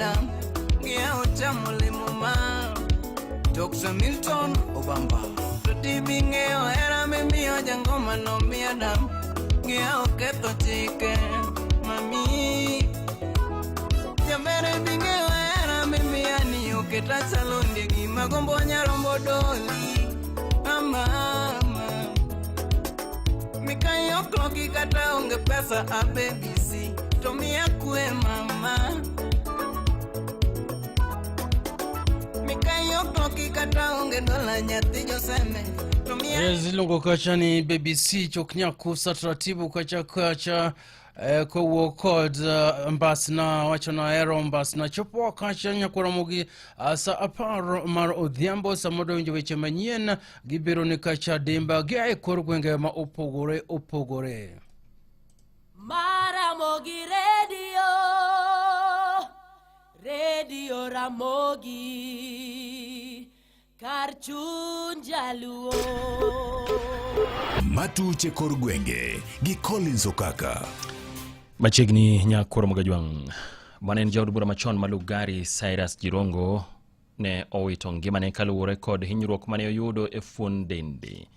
adam ngia utamuli muma Dr. Milton Obamba Tudibingeo era mimio jangoma no mi adam ngia uketo chike mami Jamere bingeo era mimi ani uketa salondi gima gombo nyarombo doli mama Mikayo kloki kata unge pesa a BBC Tomia kue mama Mikayo kloki kata unge dola nyati joseme Zilungo kachani BBC choknyaku satratibu kacha kwa uokod ambasna wachana ero ambasna chopo kacha nyakuramogi sa apar mar odhiambo sa modo nje weche manyien gibiro ni kacha dimba gai korgwenge ma opogore Ramogi Radio Ramogi Karchun Jaluo Matuche Korgwenge gi Collins Okaka Machegni nyakoro mogajwang Bwana Jaod Bura machon malugari Cyrus Jirongo ne owito ngimane kaluwore kod hinyruok mane oyudo e fuon dende.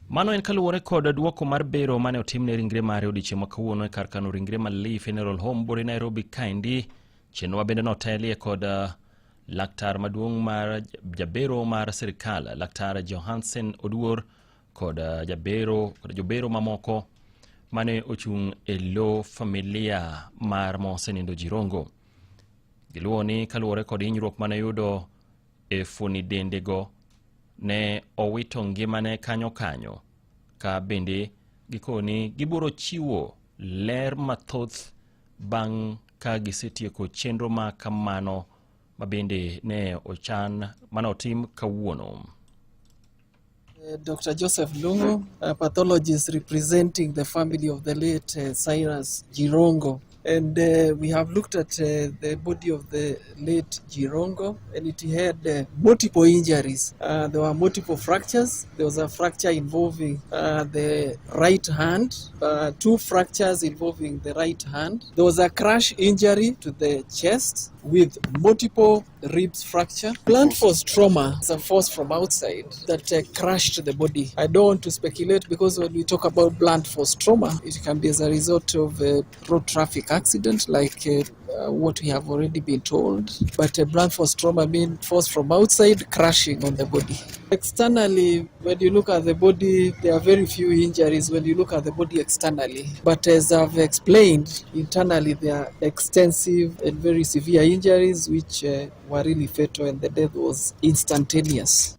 Mano en kaluwore kod duoko mar bero mane otimne ringre mare odiochieng' ma kawuono e kar kano ringre Lee Funeral Home bore Nairobi kaendi. Chenwa bende notelie kod laktar maduong' mar jabero mar sirikal laktar Johansen Oduor kod jobero mamoko mane ochung' e lo familia mar Mosenindo Jirongo. Giluoni kaluwore kod hinyruok mane yudo e fuoni dendego ne owito ngimane kanyo ka bende gikoni giburo chiwo ler mathoth bang' ka gisetieko chenro ma kamano mabende ne ochan manotim kawuono. Dr. Joseph Lungo, a pathologist representing the family of the late Cyrus Jirongo. And we have looked at the body of the late Jirongo, and it had multiple injuries. There were multiple fractures. There was a fracture involving the right hand, 2 fractures involving the right hand. There was a crash injury to the chest with multiple ribs fracture. Blunt force trauma is a force from outside that crashed the body. I don't want to speculate because when we talk about blunt force trauma, it can be as a result of a road traffic accident like what we have already been told. But blunt force trauma means force from outside crashing on the body. Externally, when you look at the body, there are very few injuries when you look at the body externally. But as I've explained, internally there are extensive and very severe injuries which were really fatal, and the death was instantaneous.